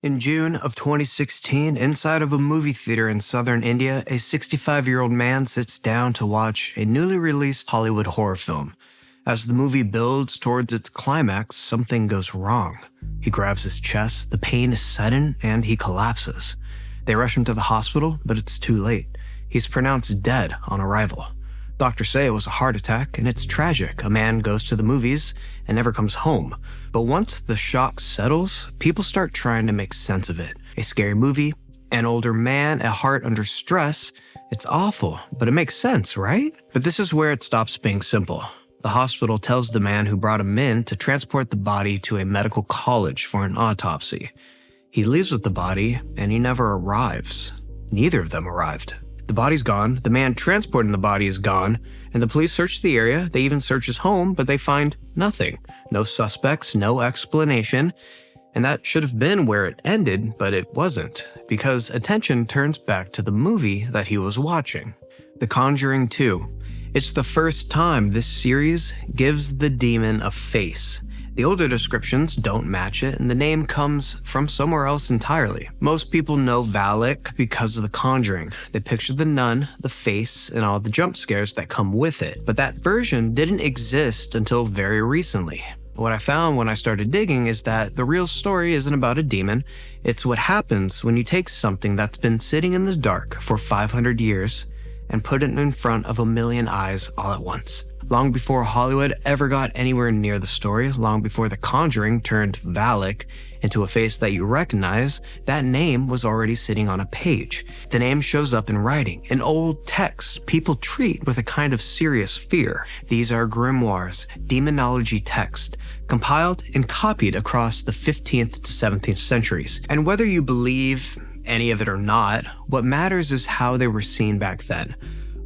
In June of 2016, inside of a movie theater in southern India, a 65-year-old man sits down to watch a newly released Hollywood horror film. As the movie builds towards its climax, something goes wrong. He grabs his chest, the pain is sudden, and he collapses. They rush him to the hospital, but it's too late. He's pronounced dead on arrival. Doctors say it was a heart attack, and it's tragic. A man goes to the movies and never comes home. But once the shock settles, people start trying to make sense of it. A scary movie, an older man, a heart under stress. It's awful, but it makes sense, right? But this is where it stops being simple. The hospital tells the man who brought him in to transport the body to a medical college for an autopsy. He leaves with the body, and he never arrives. Neither of them arrived. The body's gone, the man transporting the body is gone, and the police search the area. They even search his home, but they find nothing. No suspects, no explanation. And that should have been where it ended, but it wasn't, because attention turns back to the movie that he was watching. The Conjuring 2. It's the first time this series gives the demon a face. The older descriptions don't match it, and the name comes from somewhere else entirely. Most people know Valak because of The Conjuring. They picture the nun, the face, and all the jump scares that come with it. But that version didn't exist until very recently. What I found when I started digging is that the real story isn't about a demon. It's what happens when you take something that's been sitting in the dark for 500 years and put it in front of a million eyes all at once. Long before Hollywood ever got anywhere near the story, long before The Conjuring turned Valak into a face that you recognize, that name was already sitting on a page. The name shows up in writing, in old texts people treat with a kind of serious fear. These are grimoires, demonology text, compiled and copied across the 15th to 17th centuries. And whether you believe any of it or not, what matters is how they were seen back then.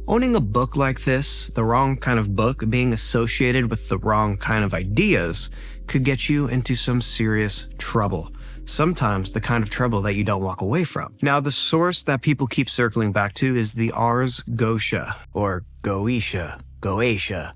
Owning a book like this, the wrong kind of book, being associated with the wrong kind of ideas, could get you into some serious trouble. Sometimes the kind of trouble that you don't walk away from. Now, the source that people keep circling back to is the Ars Goetia, or Goetia, Goetia.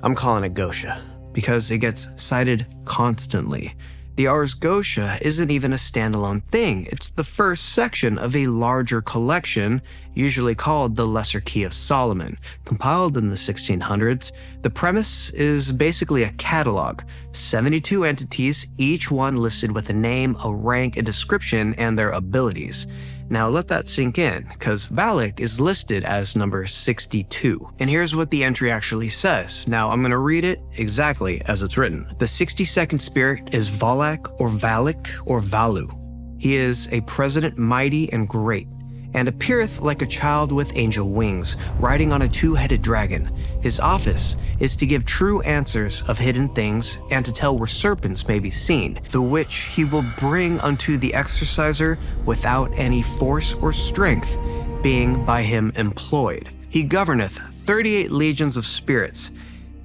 I'm calling it Goetia, because it gets cited constantly. The Ars Goetia isn't even a standalone thing. It's the first section of a larger collection, usually called the Lesser Key of Solomon. Compiled in the 1600s, the premise is basically a catalog. 72 entities, each one listed with a name, a rank, a description, and their abilities. Now let that sink in, because Valak is listed as number 62. And here's what the entry actually says. Now I'm going to read it exactly as it's written. The 62nd spirit is Valak or Valu. He is a president mighty and great, and appeareth like a child with angel wings, riding on a two-headed dragon. His office is to give true answers of hidden things, and to tell where serpents may be seen, the which he will bring unto the exorciser without any force or strength, being by him employed. He governeth 38 legions of spirits,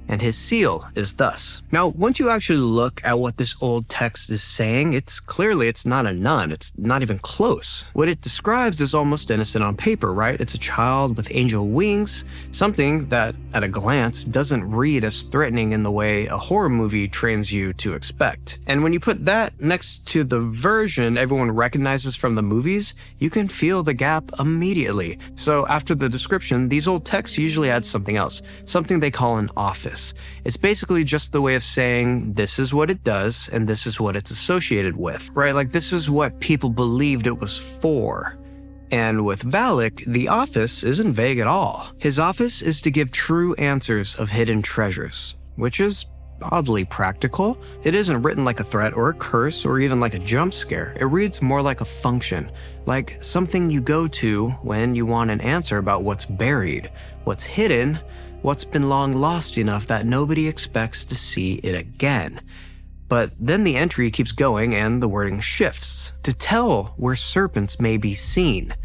and his seal is thus. Now, once you actually look at what this old text is saying, it's not a nun. It's not even close. What it describes is almost innocent on paper, right? It's a child with angel wings, something that, at a glance, doesn't read as threatening in the way a horror movie trains you to expect. And when you put that next to the version everyone recognizes from the movies, you can feel the gap immediately. So after the description, these old texts usually add something else, something they call an office. It's basically just the way of saying this is what it does and this is what it's associated with, right? Like this is what people believed it was for. And with Valak, the office isn't vague at all. His office is to give true answers of hidden treasures, which is oddly practical. It isn't written like a threat or a curse or even like a jump scare. It reads more like a function, like something you go to when you want an answer about what's buried, what's hidden, what's been long lost enough that nobody expects to see it again. But then the entry keeps going and the wording shifts. To tell where serpents may be seen.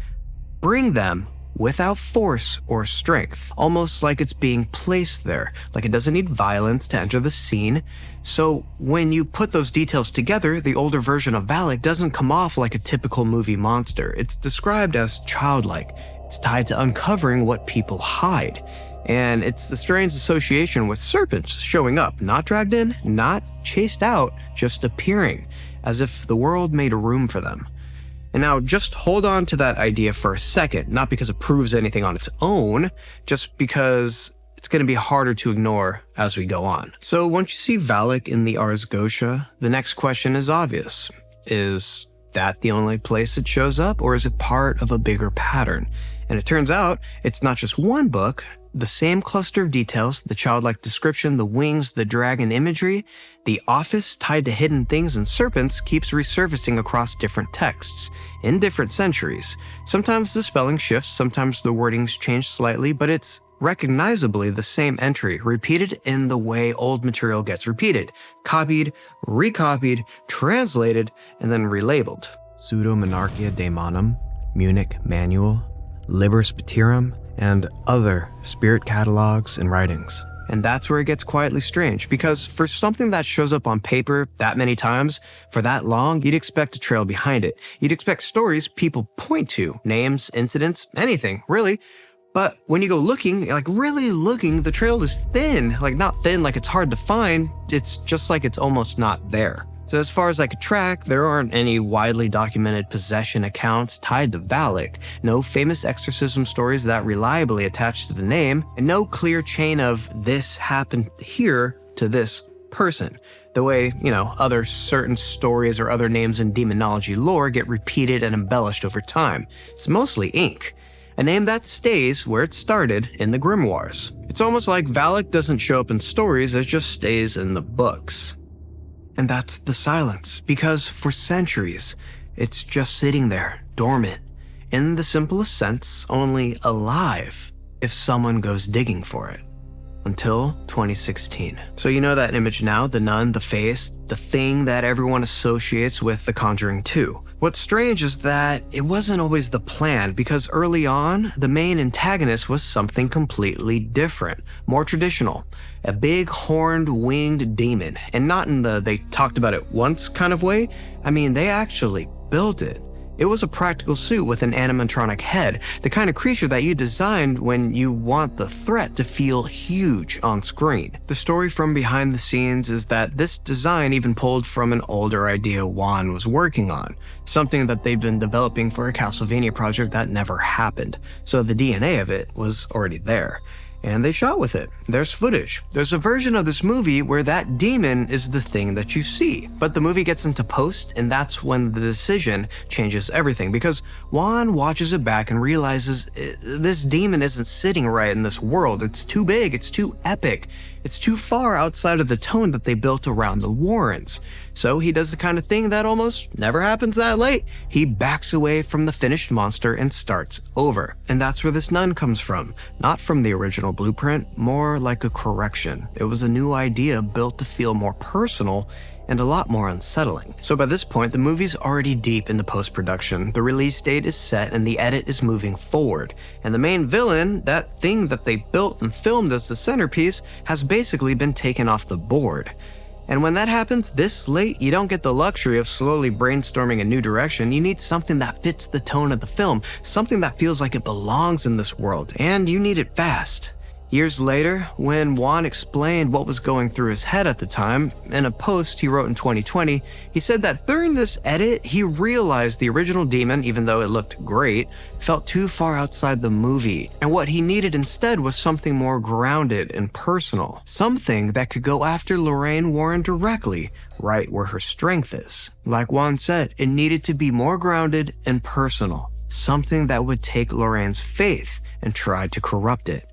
Bring them without force or strength. Almost like it's being placed there, like it doesn't need violence to enter the scene. So when you put those details together, the older version of Valak doesn't come off like a typical movie monster. It's described as childlike. It's tied to uncovering what people hide. And it's the strange association with serpents showing up, not dragged in, not chased out, just appearing, as if the world made room for them. And now just hold on to that idea for a second, not because it proves anything on its own, just because it's going to be harder to ignore as we go on. So once you see Valak in the Ars Goetia, the next question is obvious. Is that the only place it shows up, or is it part of a bigger pattern? And it turns out it's not just one book. The same cluster of details, the childlike description, the wings, the dragon imagery, the office tied to hidden things and serpents keeps resurfacing across different texts, in different centuries. Sometimes the spelling shifts, sometimes the wordings change slightly, but it's recognizably the same entry, repeated in the way old material gets repeated, copied, recopied, translated, and then relabeled. Pseudo-Monarchia Daemonum, Munich Manual, Liber Spiritum, and other spirit catalogs and writings. And that's where it gets quietly strange, because for something that shows up on paper that many times, for that long, you'd expect a trail behind it. You'd expect stories people point to, names, incidents, anything, really. But when you go looking, like really looking, the trail is thin. Like not thin like it's hard to find, it's just like it's almost not there. So as far as I could track, there aren't any widely documented possession accounts tied to Valak, no famous exorcism stories that reliably attach to the name, and no clear chain of this happened here to this person. The way, other certain stories or other names in demonology lore get repeated and embellished over time. It's mostly ink. A name that stays where it started in the grimoires. It's almost like Valak doesn't show up in stories, it just stays in the books. And that's the silence, because for centuries, it's just sitting there, dormant, in the simplest sense, only alive if someone goes digging for it. Until 2016. So you know that image now, the nun, the face, the thing that everyone associates with The Conjuring 2. What's strange is that it wasn't always the plan, because early on, the main antagonist was something completely different, more traditional. A big horned winged demon, and not in the they talked about it once kind of way. I mean, they actually built it. It was a practical suit with an animatronic head, the kind of creature that you designed when you want the threat to feel huge on screen. The story from behind the scenes is that this design even pulled from an older idea Juan was working on, something that they'd been developing for a Castlevania project that never happened, so the DNA of it was already there. And they shot with it. There's footage. There's a version of this movie where that demon is the thing that you see. But the movie gets into post, and that's when the decision changes everything. Because Juan watches it back and realizes this demon isn't sitting right in this world. It's too big. It's too epic. It's too far outside of the tone that they built around the Warrens. So he does the kind of thing that almost never happens that late. He backs away from the finished monster and starts over. And that's where this nun comes from. Not from the original blueprint, more like a correction. It was a new idea built to feel more personal and a lot more unsettling. So by this point, the movie's already deep into post-production. The release date is set and the edit is moving forward. And the main villain, that thing that they built and filmed as the centerpiece, has basically been taken off the board. And when that happens this late, you don't get the luxury of slowly brainstorming a new direction. You need something that fits the tone of the film, something that feels like it belongs in this world, and you need it fast. Years later, when Juan explained what was going through his head at the time, in a post he wrote in 2020, he said that during this edit, he realized the original demon, even though it looked great, felt too far outside the movie, and what he needed instead was something more grounded and personal, something that could go after Lorraine Warren directly, right where her strength is. Like Juan said, it needed to be more grounded and personal, something that would take Lorraine's faith and try to corrupt it.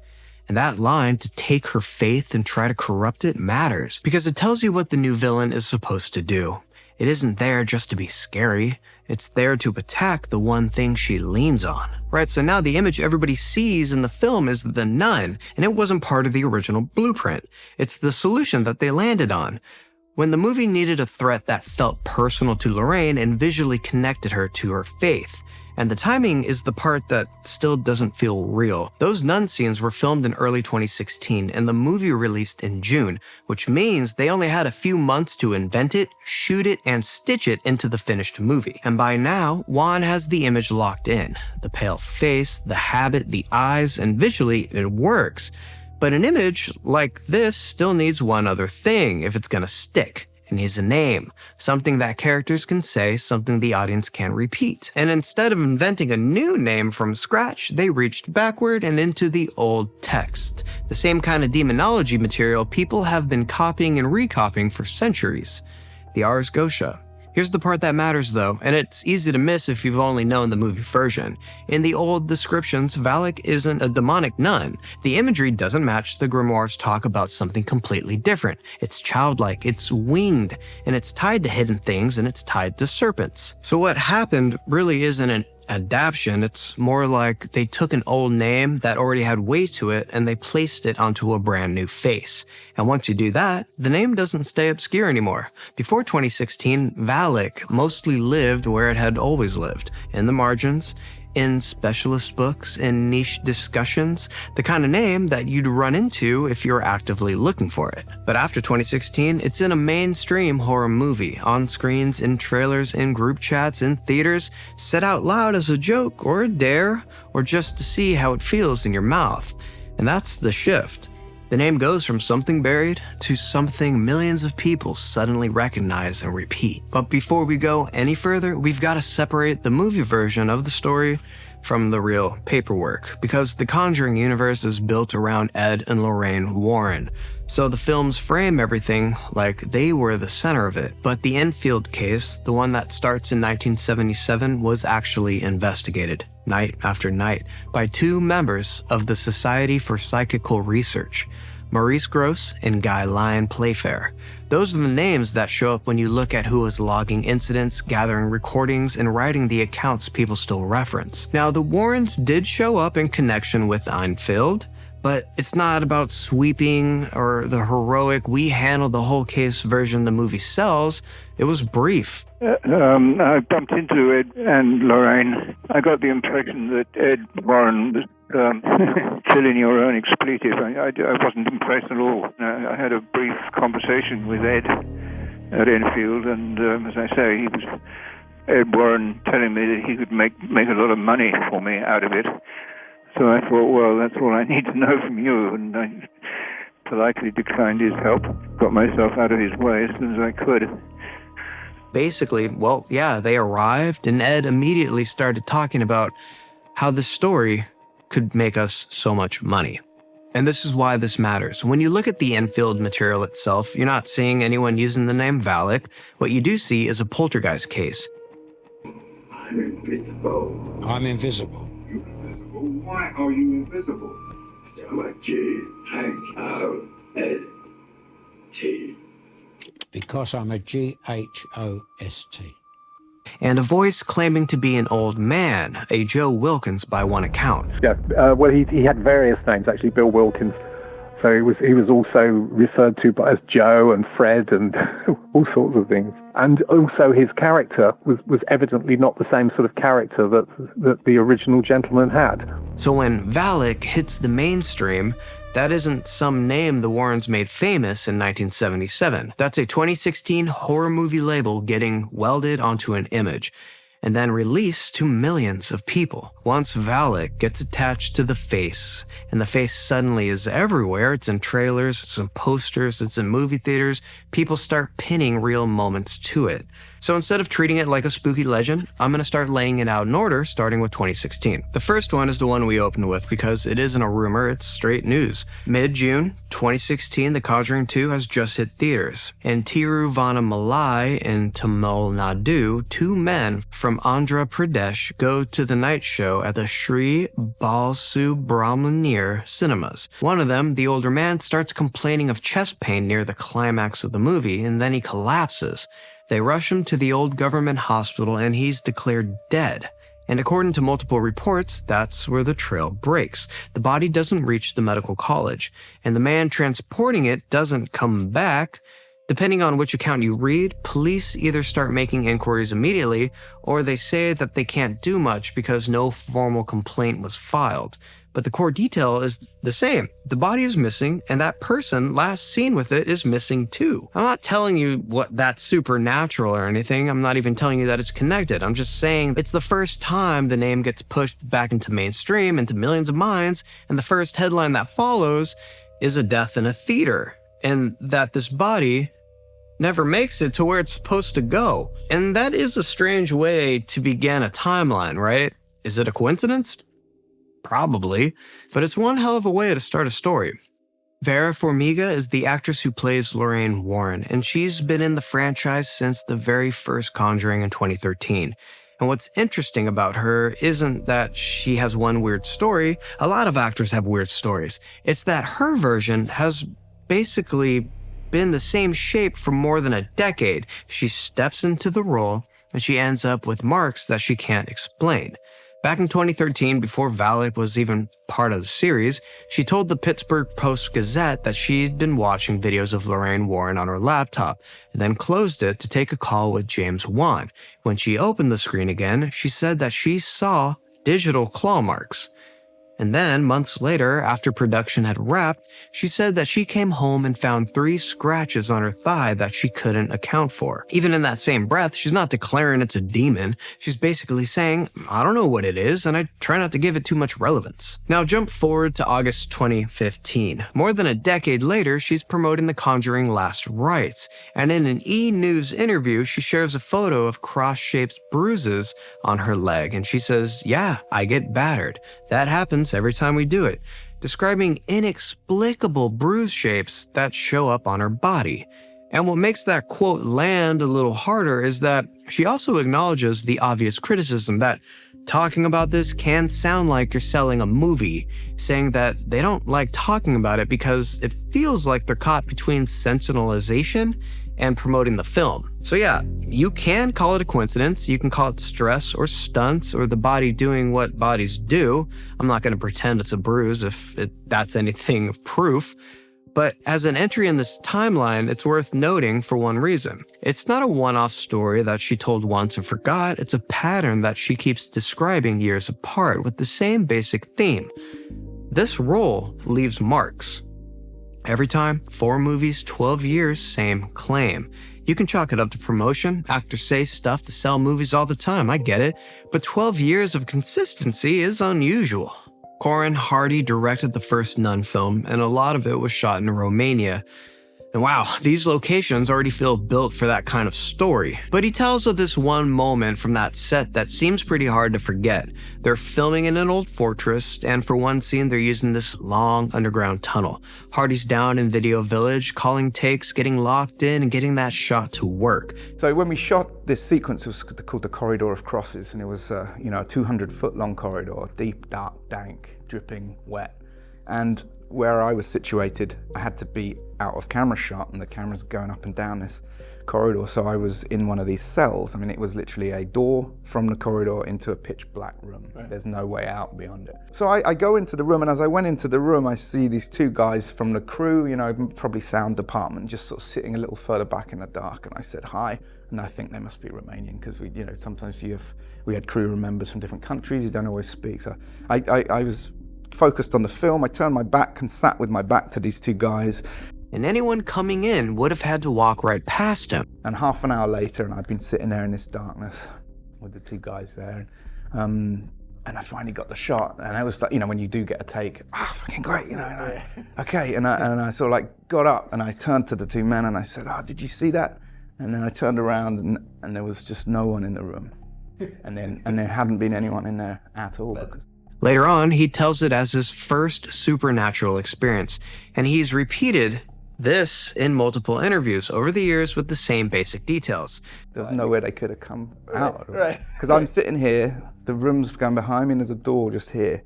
And that line, to take her faith and try to corrupt it, matters because it tells you what the new villain is supposed to do. It isn't there just to be scary. It's there to attack the one thing she leans on. Right, so now the image everybody sees in the film is the nun, and it wasn't part of the original blueprint. It's the solution that they landed on. When the movie needed a threat that felt personal to Lorraine and visually connected her to her faith. And the timing is the part that still doesn't feel real. Those nun scenes were filmed in early 2016 and the movie released in June, which means they only had a few months to invent it, shoot it, and stitch it into the finished movie. And by now, Juan has the image locked in. The pale face, the habit, the eyes, and visually it works. But an image like this still needs one other thing if it's gonna stick. It needs a name, something that characters can say, something the audience can repeat. And instead of inventing a new name from scratch, they reached backward and into the old text. The same kind of demonology material people have been copying and recopying for centuries. The Ars Goetia. Here's the part that matters though, and it's easy to miss if you've only known the movie version. In the old descriptions, Valak isn't a demonic nun. The imagery doesn't match. The grimoires talk about something completely different. It's childlike, it's winged, and it's tied to hidden things, and it's tied to serpents. So what happened really isn't an adaptation, it's more like they took an old name that already had weight to it and they placed it onto a brand new face. And once you do that, the name doesn't stay obscure anymore. Before 2016, Valak mostly lived where it had always lived, in the margins, in specialist books, in niche discussions, the kind of name that you'd run into if you're actively looking for it. But after 2016, it's in a mainstream horror movie, on screens, in trailers, in group chats, in theaters, said out loud as a joke or a dare, or just to see how it feels in your mouth. And that's the shift. The name goes from something buried to something millions of people suddenly recognize and repeat. But before we go any further, we've got to separate the movie version of the story from the real paperwork, because the Conjuring universe is built around Ed and Lorraine Warren. So the films frame everything like they were the center of it. But the Enfield case, the one that starts in 1977, was actually investigated night after night by two members of the Society for Psychical Research, Maurice Grosse and Guy Lyon Playfair. Those are the names that show up when you look at who is logging incidents, gathering recordings, and writing the accounts people still reference. Now, the Warrens did show up in connection with Enfield, but it's not about sweeping or the heroic, we handled the whole case version the movie sells. It was brief. I bumped into Ed and Lorraine. I got the impression that Ed Warren was fill in your own expletive. I wasn't impressed at all. I had a brief conversation with Ed at Enfield, and as I say, he was Ed Warren telling me that he could make a lot of money for me out of it. So I thought, well, that's all I need to know from you, and I politely declined his help, got myself out of his way as soon as I could. Basically, well, yeah, they arrived, and Ed immediately started talking about how the story could make us so much money. And this is why this matters. When you look at the Enfield material itself, you're not seeing anyone using the name Valak. What you do see is a poltergeist case. I'm invisible. I'm invisible. You're invisible? Why are you invisible? G-H-O-S-T. Because I'm a G-H-O-S-T. And a voice claiming to be an old man, a Joe Wilkins by one account. Yeah, well, he had various names, actually, Bill Wilkins. So he was also referred to as Joe and Fred and all sorts of things. And also his character was evidently not the same sort of character that the original gentleman had. So when Valak hits the mainstream, that isn't some name the Warrens made famous in 1977. That's a 2016 horror movie label getting welded onto an image and then released to millions of people. Once Valak gets attached to the face, and the face suddenly is everywhere, it's in trailers, it's in posters, it's in movie theaters, people start pinning real moments to it. So instead of treating it like a spooky legend, I'm going to start laying it out in order, starting with 2016. The first one is the one we opened with because it isn't a rumor, it's straight news. Mid-June 2016, The Conjuring 2 has just hit theaters. In Tiruvannamalai in Tamil Nadu, two men from Andhra Pradesh go to the night show at the Sri Balsubramaniar cinemas. One of them, the older man, starts complaining of chest pain near the climax of the movie, and then he collapses. They rush him to the old government hospital and he's declared dead. And according to multiple reports, that's where the trail breaks. The body doesn't reach the medical college, and the man transporting it doesn't come back. Depending on which account you read, police either start making inquiries immediately, or they say that they can't do much because no formal complaint was filed. But the core detail is the same. The body is missing, and that person last seen with it is missing too. I'm not telling you what that's supernatural or anything. I'm not even telling you that it's connected. I'm just saying it's the first time the name gets pushed back into mainstream, into millions of minds, and the first headline that follows is a death in a theater, and that this body never makes it to where it's supposed to go. And that is a strange way to begin a timeline, right? Is it a coincidence? Probably, but it's one hell of a way to start a story. Vera Farmiga is the actress who plays Lorraine Warren, and she's been in the franchise since the very first Conjuring in 2013. And what's interesting about her isn't that she has one weird story. A lot of actors have weird stories. It's that her version has basically been the same shape for more than a decade. She steps into the role, and she ends up with marks that she can't explain. Back in 2013, before Valak was even part of the series, she told the Pittsburgh Post-Gazette that she'd been watching videos of Lorraine Warren on her laptop, and then closed it to take a call with James Wan. When she opened the screen again, she said that she saw digital claw marks. And then, months later, after production had wrapped, she said that she came home and found 3 scratches on her thigh that she couldn't account for. Even in that same breath, she's not declaring it's a demon. She's basically saying, I don't know what it is, and I try not to give it too much relevance. Now jump forward to August 2015. More than a decade later, she's promoting The Conjuring Last Rites, and in an E! News interview, she shares a photo of cross-shaped bruises on her leg, and she says, yeah, I get battered. That happens every time we do it, describing inexplicable bruise shapes that show up on her body. And what makes that quote land a little harder is that she also acknowledges the obvious criticism that talking about this can sound like you're selling a movie, saying that they don't like talking about it because it feels like they're caught between sensationalization and promoting the film. So yeah, you can call it a coincidence, you can call it stress or stunts or the body doing what bodies do. I'm not going to pretend it's a bruise if that's anything of proof. But as an entry in this timeline, it's worth noting for one reason. It's not a one-off story that she told once and forgot, it's a pattern that she keeps describing years apart with the same basic theme. This role leaves marks. Every time, 4 movies, 12 years, same claim. You can chalk it up to promotion. Actors say stuff to sell movies all the time, I get it. But 12 years of consistency is unusual. Corin Hardy directed the first Nun film, and a lot of it was shot in Romania. And wow, these locations already feel built for that kind of story. But he tells of this one moment from that set that seems pretty hard to forget. They're filming in an old fortress, and for one scene they're using this long underground tunnel. Hardy's down in Video Village, calling takes, getting locked in, and getting that shot to work. So when we shot this sequence, it was called the Corridor of Crosses, and it was a 200-foot long corridor, deep, dark, dank, dripping, wet. And where I was situated, I had to be out of camera shot, and the camera's going up and down this corridor. So I was in one of these cells. I mean, it was literally a door from the corridor into a pitch black room. Right. There's no way out beyond it. So I go into the room, and as I went into the room, I see these 2 guys from the crew, probably sound department, just sort of sitting a little further back in the dark. And I said hi, and I think they must be Romanian, because sometimes we had crew members from different countries. You don't always speak. So I was focused on the film. I turned my back and sat with my back to these 2 guys. And anyone coming in would have had to walk right past him. And half an hour later, and I'd been sitting there in this darkness with the 2 guys there. And I finally got the shot. And I was like, when you do get a take, fucking great, okay. And I sort of like got up and I turned to the 2 men and I said, did you see that? And then I turned around and there was just no one in the room. And there hadn't been anyone in there at all. Later on, he tells it as his first supernatural experience, and he's repeated this in multiple interviews over the years with the same basic details. There's nowhere they could have come out. Right. Because I'm sitting here, the room's going behind me, and there's a door just here.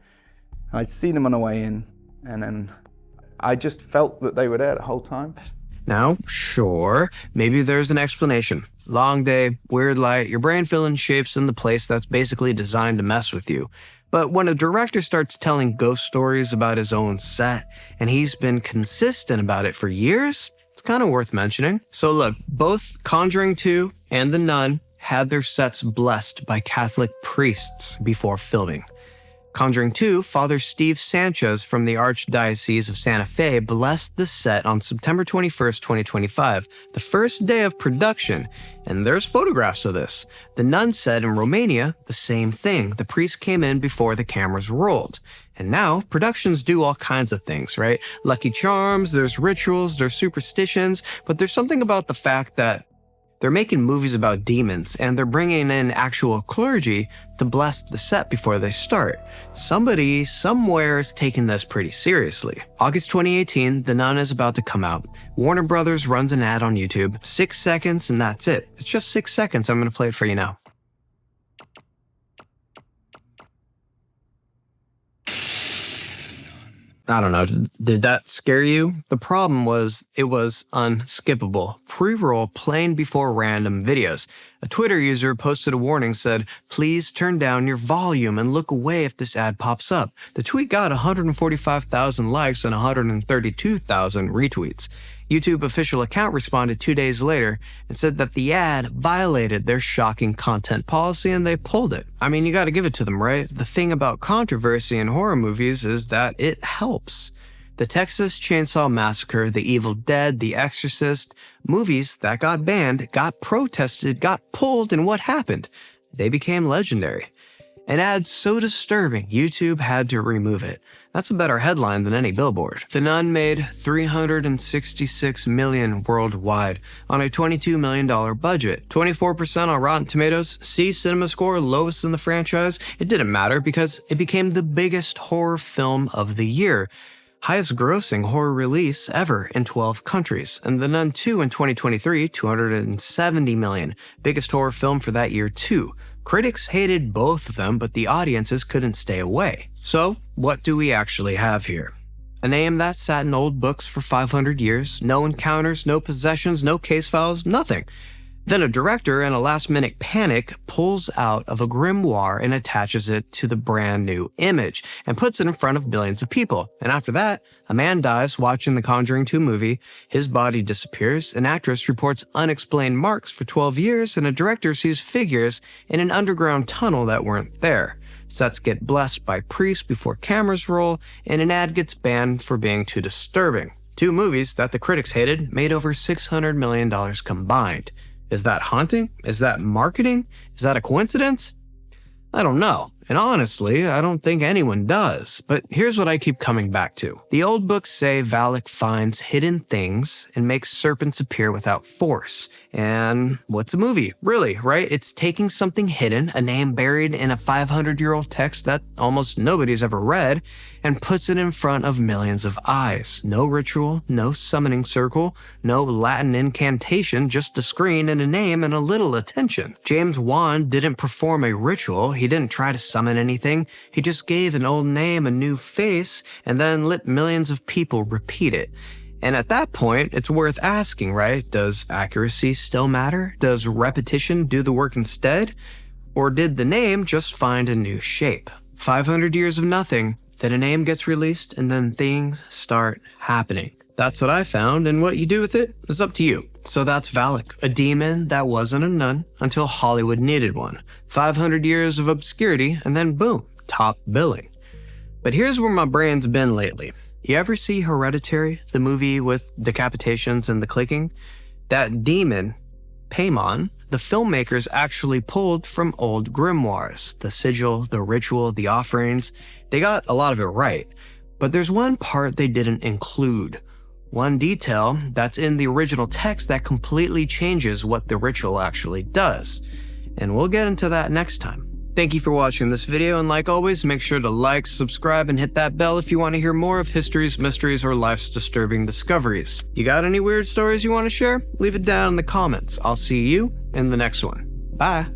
And I'd seen them on the way in, and then I just felt that they were there the whole time. Now, sure, maybe there's an explanation. Long day, weird light, your brain filling shapes in the place that's basically designed to mess with you. But when a director starts telling ghost stories about his own set, and he's been consistent about it for years, it's kind of worth mentioning. So look, both Conjuring 2 and The Nun had their sets blessed by Catholic priests before filming. Conjuring 2, Father Steve Sanchez from the Archdiocese of Santa Fe blessed the set on September 21st, 2025, the first day of production, and there's photographs of this. The Nun set in Romania, the same thing. The priest came in before the cameras rolled. And now, productions do all kinds of things, right? Lucky charms, there's rituals, there's superstitions, but there's something about the fact that they're making movies about demons and they're bringing in actual clergy to bless the set before they start. Somebody, somewhere is taking this pretty seriously. August 2018, The Nun is about to come out. Warner Brothers runs an ad on YouTube, 6 seconds and that's it. It's just 6 seconds, I'm gonna play it for you now. I don't know, did that scare you? The problem was, it was unskippable. Pre-roll playing before random videos. A Twitter user posted a warning, said, "Please turn down your volume and look away if this ad pops up." The tweet got 145,000 likes and 132,000 retweets. YouTube official account responded 2 days later and said that the ad violated their shocking content policy and they pulled it. I mean, you gotta give it to them, right? The thing about controversy in horror movies is that it helps. The Texas Chainsaw Massacre, The Evil Dead, The Exorcist, movies that got banned, got protested, got pulled, and what happened? They became legendary. An ad so disturbing, YouTube had to remove it. That's a better headline than any billboard. The Nun made $366 million worldwide on a $22 million budget. 24% on Rotten Tomatoes, C Cinema score, lowest in the franchise. It didn't matter because it became the biggest horror film of the year. Highest grossing horror release ever in 12 countries. And The Nun 2 in 2023, $270 million. Biggest horror film for that year too. Critics hated both of them, but the audiences couldn't stay away. So, what do we actually have here? A name that sat in old books for 500 years, no encounters, no possessions, no case files, nothing. Then a director, in a last-minute panic, pulls out of a grimoire and attaches it to the brand new image and puts it in front of billions of people. And after that, a man dies watching the Conjuring 2 movie, his body disappears, an actress reports unexplained marks for 12 years, and a director sees figures in an underground tunnel that weren't there. Sets get blessed by priests before cameras roll, and an ad gets banned for being too disturbing. 2 movies that the critics hated made over $600 million combined. Is that haunting? Is that marketing? Is that a coincidence? I don't know. And honestly, I don't think anyone does. But here's what I keep coming back to. The old books say Valak finds hidden things and makes serpents appear without force. And what's a movie? Really, right? It's taking something hidden, a name buried in a 500-year-old text that almost nobody's ever read, and puts it in front of millions of eyes. No ritual, no summoning circle, no Latin incantation, just a screen and a name and a little attention. James Wan didn't perform a ritual. He didn't try to summon anything. He just gave an old name a new face and then let millions of people repeat it. And at that point, it's worth asking, right? Does accuracy still matter? Does repetition do the work instead? Or did the name just find a new shape? 500 years of nothing, then a name gets released, and then things start happening. That's what I found, and what you do with it is up to you. So that's Valak, a demon that wasn't a nun until Hollywood needed one. 500 years of obscurity, and then boom, top billing. But here's where my brain's been lately. You ever see Hereditary, the movie with decapitations and the clicking? That demon, Paimon, the filmmakers actually pulled from old grimoires. The sigil, the ritual, the offerings. They got a lot of it right. But there's one part they didn't include. One detail that's in the original text that completely changes what the ritual actually does. And we'll get into that next time. Thank you for watching this video, and like always, make sure to like, subscribe, and hit that bell if you want to hear more of history's mysteries or life's disturbing discoveries. You got any weird stories you want to share? Leave it down in the comments. I'll see you in the next one. Bye!